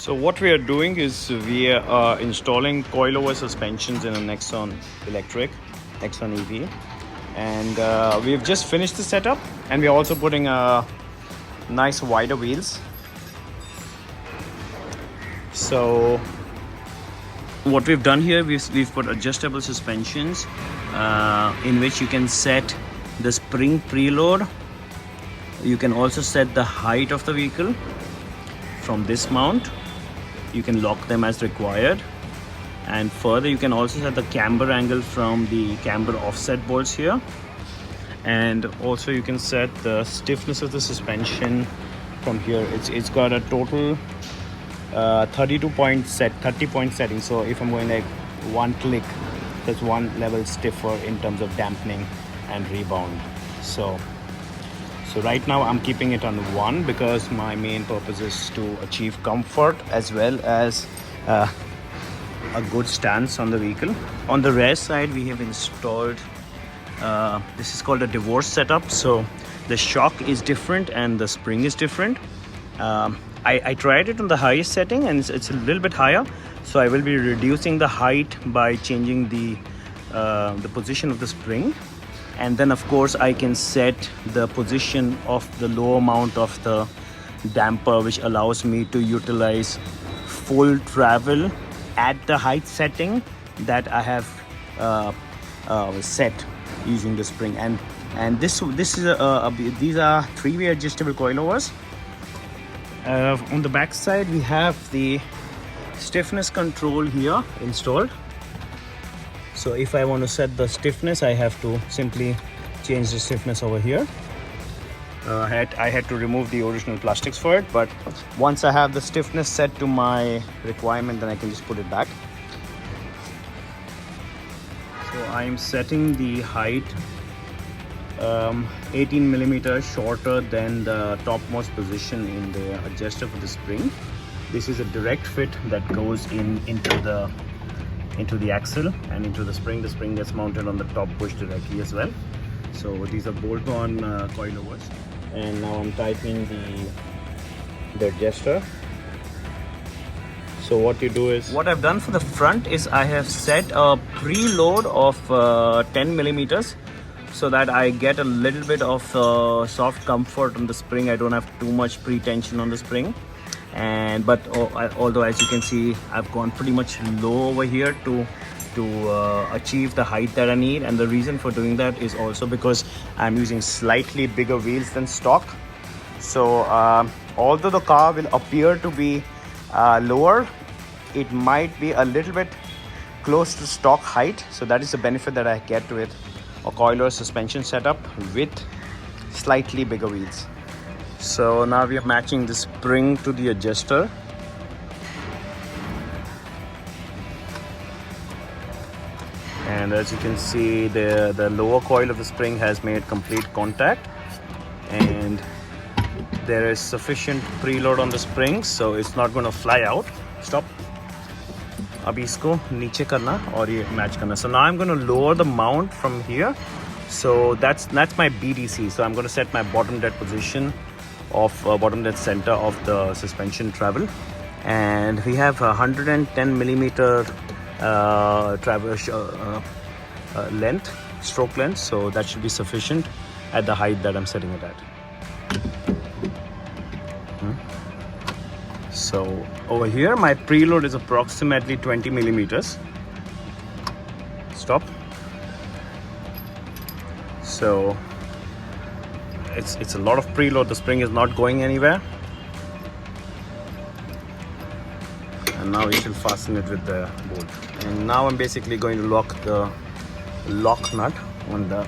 So what we are doing is we are installing coilover suspensions in a Nexon electric, Nexon EV, and we've just finished the setup, and we're also putting nice wider wheels. So what we've done here, we've put adjustable suspensions in which you can set the spring preload. You can also set the height of the vehicle from this mount. You can lock them as required, and further you can also set the camber angle from the camber offset bolts here, and also you can set the stiffness of the suspension from here. It's got a total 30 point setting, so if I'm going like one click, that's one level stiffer in terms of dampening and rebound. So right now I'm keeping it on 1 because my main purpose is to achieve comfort as well as a good stance on the vehicle. On the rear side we have installed this is called a divorce setup. So the shock is different and the spring is different. I tried it on the highest setting and it's a little bit higher, so I will be reducing the height by changing the position of the spring. And then of course I can set the position of the lower mount of the damper, which allows me to utilize full travel at the height setting that I have set using the spring. And this is these are 3-way adjustable coilovers. On the back side we have the stiffness control here installed. So if I want to set the stiffness, I have to simply change the stiffness over here. I had to remove the original plastics for it, but once I have the stiffness set to my requirement, then I can just put it back. So I'm setting the height 18 millimeters shorter than the topmost position in the adjuster for the spring. This is a direct fit that goes into the axle and into the spring. The spring gets mounted on the top bush directly as well. So these are bolt-on coilovers. And now I'm tightening the adjuster. So what you do is, what I've done for the front is I have set a preload of 10 millimeters so that I get a little bit of soft comfort on the spring. I don't have too much pre-tension on the spring. But although as you can see, I've gone pretty much low over here to achieve the height that I need. And the reason for doing that is also because I'm using slightly bigger wheels than stock. So although the car will appear to be lower, it might be a little bit close to stock height. So that is the benefit that I get to it, a coilover suspension setup with slightly bigger wheels. So now we are matching the spring to the adjuster. And as you can see, the lower coil of the spring has made complete contact, and there is sufficient preload on the spring, so it's not going to fly out. Stop. Abhi isko niche karna aur ye match karna. So now I'm going to lower the mount from here. So that's my BDC. So I'm going to set my bottom dead position of bottom dead center of the suspension travel, and we have 110 millimeter stroke length, so that should be sufficient at the height that I'm setting it at. So over here my preload is approximately 20 millimeters. Stop. So it's a lot of preload. The spring is not going anywhere. And now we shall fasten it with the bolt. And now I'm basically going to lock the lock nut on the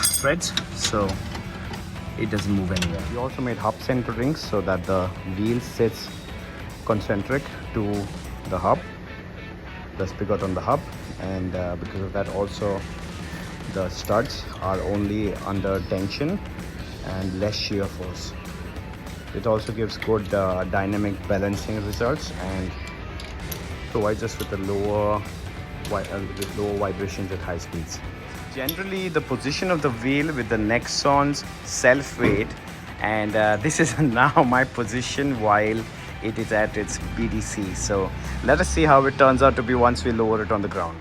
threads so it doesn't move anywhere. We also made hub center rings so that the wheel sits concentric to the hub, the spigot on the hub, and because of that also the studs are only under tension and less shear force. It also gives good dynamic balancing results and provides us with lower vibrations at high speeds. Generally, the position of the wheel with the Nexon's self-weight, and this is now my position while it is at its PDC. So let us see how it turns out to be once we lower it on the ground.